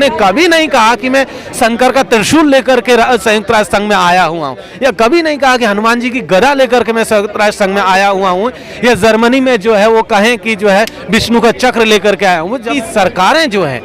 उन्होंने कभी नहीं कहा कि मैं शंकर का त्रिशूल लेकर के संयुक्त राष्ट्र संघ में आया हुआ हूँ, या कभी नहीं कहा कि हनुमान जी की गदा लेकर के मैं संयुक्त राष्ट्र संघ में आया हुआ हूँ, या जर्मनी में जो है वो कहें कि जो है विष्णु का चक्र लेकर के आया हूँ। जब सरकारें जो है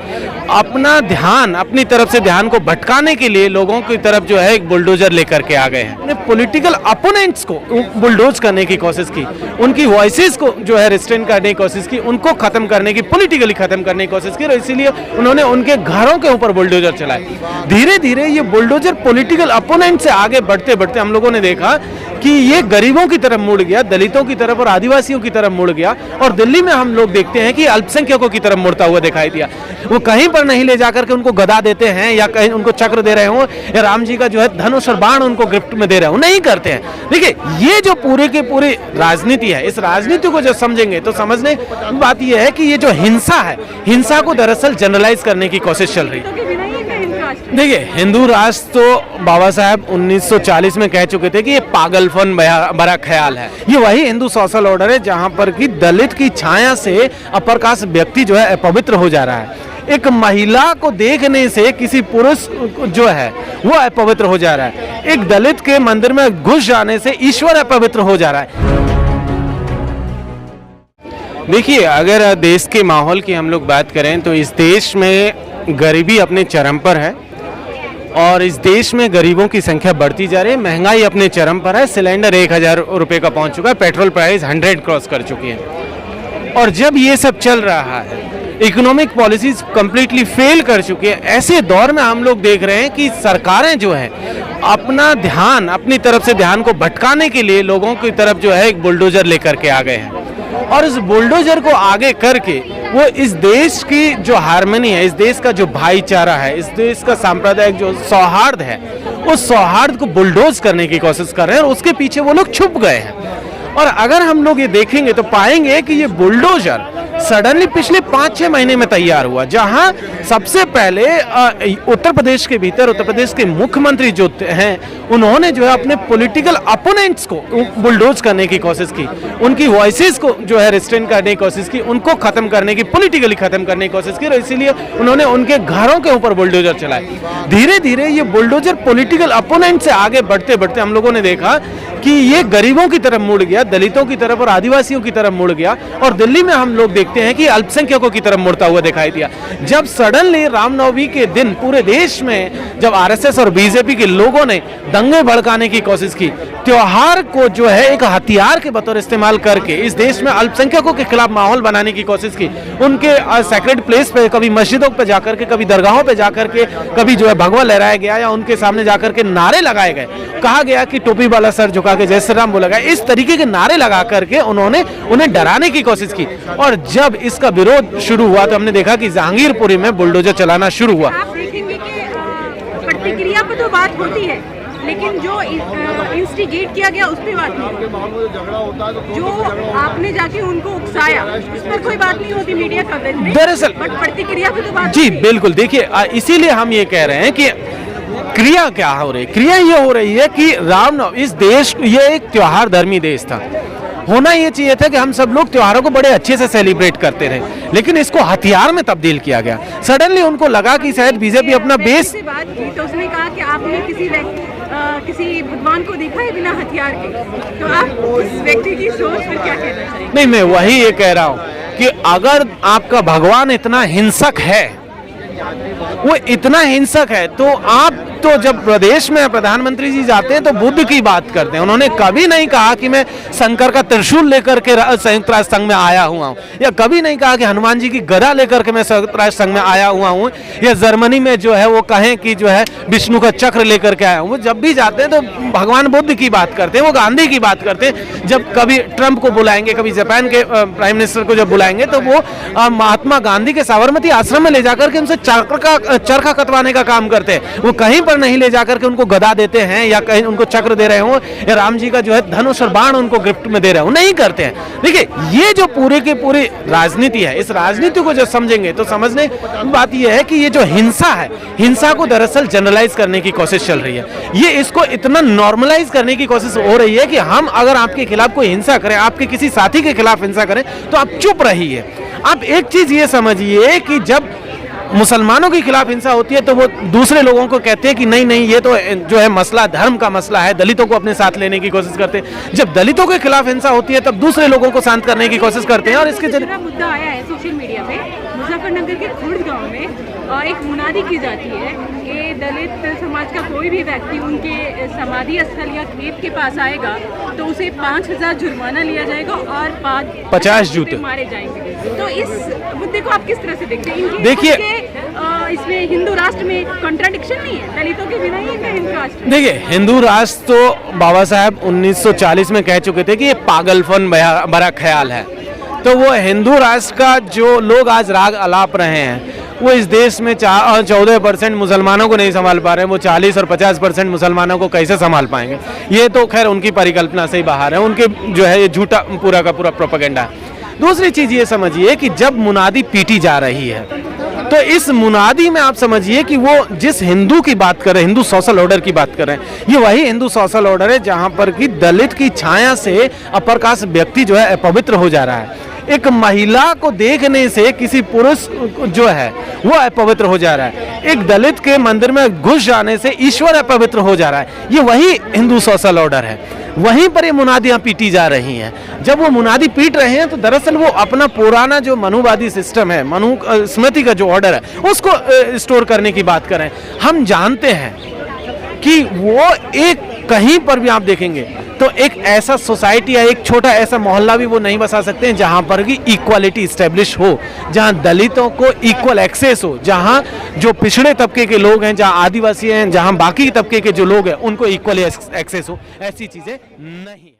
अपना ध्यान अपनी तरफ से ध्यान को भटकाने के लिए लोगों की तरफ जो है एक बुलडोजर लेकर के आ गए हैं। पॉलिटिकल अपोनेंट्स को बुलडोज करने की कोशिश की, उनकी वॉइसेस को जो है रिस्ट्रेन करने की कोशिश की, उनको खत्म करने की, पॉलिटिकली खत्म करने की कोशिश की, और इसीलिए उन्होंने उनके घरों के ऊपर बुलडोजर चलाए। धीरे धीरे ये बुलडोजर पॉलिटिकल अपोनेंट से आगे बढ़ते बढ़ते हम लोगों ने देखा कि ये गरीबों की तरफ मुड़ गया, दलितों की तरफ और आदिवासियों की तरफ मुड़ गया, और दिल्ली में हम लोग देखते हैं कि अल्पसंख्यकों की तरफ मुड़ता हुआ दिखाई दिया। वो कहीं पर नहीं ले जाकर के उनको गदा देते हैं या कहीं उनको चक्र दे रहे हो या राम जी का जो है धनुष और बाण उनको गिफ्ट में दे रहे हो, नहीं करते हैं। देखिए ये जो पूरी की पूरी राजनीति है, इस राजनीति को जो समझेंगे तो समझने की बात यह है कि ये जो हिंसा है, हिंसा को दरअसल जनरलाइज करने की कोशिश चल रही है। देखिए हिंदू राष्ट्र तो बाबा साहब 1940 में कह चुके थे कि ये पागलपन भरा ख्याल है। ये वही हिंदू सोशल ऑर्डर है जहां पर कि दलित की छाया से अपर कास्ट व्यक्ति जो है अपवित्र हो जा रहा है। एक महिला को देखने से किसी पुरुष जो है वो अपवित्र हो जा रहा है। एक दलित के मंदिर में घुस जाने से ईश्वर अपवित्र हो जा रहा है। देखिए अगर देश के माहौल की हम लोग बात करें तो इस देश में गरीबी अपने चरम पर है, और इस देश में गरीबों की संख्या बढ़ती जा रही है। महंगाई अपने चरम पर है। सिलेंडर 1000 रुपये का पहुंच चुका है, पेट्रोल प्राइस 100 क्रॉस कर चुकी है। और जब ये सब चल रहा है, इकोनॉमिक पॉलिसीज कंप्लीटली फेल कर चुकी है, ऐसे दौर में हम लोग देख रहे हैं कि सरकारें जो है अपना ध्यान अपनी तरफ से ध्यान को भटकाने के लिए लोगों की तरफ जो है एक बुलडोजर लेकर के आ गए हैं। और इस बुलडोजर को आगे करके वो इस देश की जो हार्मनी है, इस देश का जो भाईचारा है, इस देश का सांप्रदायिक जो सौहार्द है, उस सौहार्द को बुलडोज करने की कोशिश कर रहे हैं, और उसके पीछे वो लोग छुप गए हैं। और अगर हम लोग ये देखेंगे तो पाएंगे कि ये बुलडोजर सडनली पिछले 5-6 महीने में तैयार हुआ, जहां सबसे पहले उत्तर प्रदेश के भीतर उत्तर प्रदेश के मुख्यमंत्री जो हैं उन्होंने जो है अपने पॉलिटिकल अपोनेंट्स को बुलडोज करने की कोशिश की, उनकी वॉइसेस को जो है रिस्ट्रेन करने की कोशिश की, उनको खत्म करने की, पॉलिटिकली खत्म करने की कोशिश की, और इसीलिए उन्होंने उनके घरों के ऊपर बुलडोजर चलाए। धीरे धीरे ये बुलडोजर पॉलिटिकल अपोनेंट से आगे बढ़ते बढ़ते हम लोगों ने देखा कि ये गरीबों की तरफ मुड़ गया, दलितों की तरफ और आदिवासियों की तरफ मुड़ गया, और दिल्ली में हम लोग देखते हैं कि अल्पसंख्यकों की तरफ मुड़ता हुआ दिखाई दिया। जब सडनली रामनवमी के दिन पूरे देश में जब आरएसएस और बीजेपी के लोगों ने दंगे भड़काने की कोशिश की, त्योहार को जो है एक हथियार के बतौर इस्तेमाल करके इस देश में अल्पसंख्यकों के खिलाफ माहौल बनाने की कोशिश की, उनके सैक्रेड प्लेस पे, कभी मस्जिदों पे जाकर के, कभी दरगाहों पे जाकर के, कभी जो है भगवा लहराया गया या उनके सामने जाकर के नारे लगाए गए, कहा गया कि टोपी वाला सर झुका के जय श्री राम बोला गया। इस तरीके के नारे लगा करके उन्होंने उन्हें डराने की कोशिश की, और जब इसका विरोध शुरू हुआ तो हमने देखा कि जहांगीरपुरी में बुलडोजर चलाना शुरू हुआ। आप देखेंगे कि प्रतिक्रिया पर तो बात होती है, लेकिन जो इंस्टिगेट किया गया उस पर बात नहीं, जो आपने जाके उनको उकसाया उस पर कोई बात नहीं होती मीडिया कवरेज में, दरअसल बट प्रतिक्रिया पे तो बात। जी बिल्कुल, देखिए इसीलिए हम ये कह रहे हैं कि क्रिया क्या हो रही है। क्रिया ये हो रही है कि रामनवमी, इस देश, ये एक त्योहार धर्मी देश था, होना ये चाहिए था कि हम सब लोग त्योहारों को बड़े अच्छे से सेलिब्रेट करते रहे, लेकिन इसको हथियार में तब्दील किया गया। सडनली उनको लगा कि शायद बीजेपी अपना बेस से बात की तो उसने कहा कि आपने किसी भगवान को देखा है बिना हथियार के, तो आप उस व्यक्ति की सोच पर क्या कहना चाहिए? नहीं, मैं वही ये कह रहा हूँ कि अगर आपका भगवान इतना हिंसक है, वो इतना हिंसक है, तो आप तो जब प्रदेश में प्रधानमंत्री जी जाते हैं तो बुद्ध की बात करते हैं। उन्होंने कभी नहीं कहा कि मैं शंकर का त्रिशूल लेकर के संयुक्त राष्ट्र संघ में आया हुआ हूँ, या कभी नहीं कहा कि हनुमान जी की गदा लेकर के मैं संयुक्त राष्ट्र संघ में आया हुआ हूँ, या जर्मनी में जो है वो कहें कि जो है विष्णु का चक्र लेकर के आया हूँ। वो जब भी जाते हैं तो भगवान बुद्ध की बात करते हैं, वो गांधी की बात करते हैं। जब कभी ट्रंप को बुलाएंगे, कभी जापान के प्राइम मिनिस्टर को जब बुलाएंगे तो वो महात्मा गांधी के साबरमती आश्रम में ले जाकर के उनसे चरखा कटवाने का काम करते हैं। वो कहीं पर नहीं ले जाकर के उनको गदा देते हैं या कहीं उनको चक्र दे रहे हो या राम जी का जो है धनुष और बाण उनको गिफ्ट में दे रहे हो, नहीं करते हैं। देखिए ये जो पूरी की पूरी राजनीति है, इस राजनीति को जो समझेंगे तो समझने की बात यह है कि ये जो हिंसा है, हिंसा को दरअसल जनरलाइज करने की कोशिश चल रही है। ये इसको इतना नॉर्मलाइज करने की कोशिश हो रही है कि हम अगर आपके खिलाफ कोई हिंसा करें, आपके किसी साथी के खिलाफ हिंसा करें तो आप चुप रहिए। आप एक चीज ये समझिए कि जब मुसलमानों के खिलाफ हिंसा होती है तो वो दूसरे लोगों को कहते हैं कि नहीं नहीं ये तो जो है मसला धर्म का मसला है, दलितों को अपने साथ लेने की कोशिश करते हैं। जब दलितों के खिलाफ हिंसा होती है तब दूसरे लोगों को शांत करने की कोशिश करते हैं। और इसके दूसरा मुद्दा आया है सोशल मीडिया पे, मुजफ्फरनगर के खुर्द गांव में एक मुनादी की जाती है कि दलित समाज का कोई भी व्यक्ति उनके समाधि स्थल या खेत के पास आएगा तो उसे 5,000 जुर्माना लिया जाएगा और 50 जूते मारे जाएंगे। तो इस मुद्दे को आप किस तरह से देखते हैं? देखिए, इसमें हिंदू राष्ट्र में कॉन्ट्राडिक्शन नहीं है, दलितों के बिना ही हिंदू राष्ट्र। देखिए, हिंदू राष्ट्र तो बाबा साहब 1940 में कह चुके थे कि ये पागलपन भरा ख्याल है। तो वो हिंदू राष्ट्र का जो लोग आज राग अलाप रहे हैं वो इस देश में 14% मुसलमानों को नहीं संभाल पा रहे हैं, वो 40 और 50% मुसलमानों को कैसे संभाल पाएंगे? ये तो खैर उनकी परिकल्पना से ही बाहर है, उनके जो है ये झूठा पूरा का पूरा प्रोपेगेंडा है। दूसरी चीज़ ये समझिए कि जब मुनादी पीटी जा रही है तो इस मुनादी में आप समझिए कि वो जिस हिंदू की बात कर रहे हैं, हिंदू सोशल ऑर्डर की बात कर रहे हैं, ये वही हिंदू सोशल ऑर्डर है जहाँ पर कि दलित की छाया से अपर कास्ट व्यक्ति जो है अपवित्र हो जा रहा है। एक महिला को देखने से किसी पुरुष जो है वो अपवित्र हो जा रहा है। एक दलित के मंदिर में घुस जाने से ईश्वर अपवित्र हो जा रहा है। ये वही हिंदू सोशल ऑर्डर है। वहीं पर ये मुनादियाँ पीटी जा रही हैं। जब वो मुनादी पीट रहे हैं तो दरअसल वो अपना पुराना जो मनुवादी सिस्टम है, मनु स्मृति का जो ऑर्डर है उसको स्टोर करने की बात कर रहे हैं। हम जानते हैं कि वो एक कहीं पर भी आप देखेंगे तो एक ऐसा सोसाइटी या एक छोटा ऐसा मोहल्ला भी वो नहीं बसा सकते हैं जहां पर की इक्वालिटी इस्टेब्लिश हो, जहां दलितों को इक्वल एक्सेस हो, जहां जो पिछड़े तबके के लोग हैं, जहां आदिवासी हैं, जहां बाकी तबके के जो लोग हैं उनको इक्वल एक्सेस हो। ऐसी चीजें नहीं।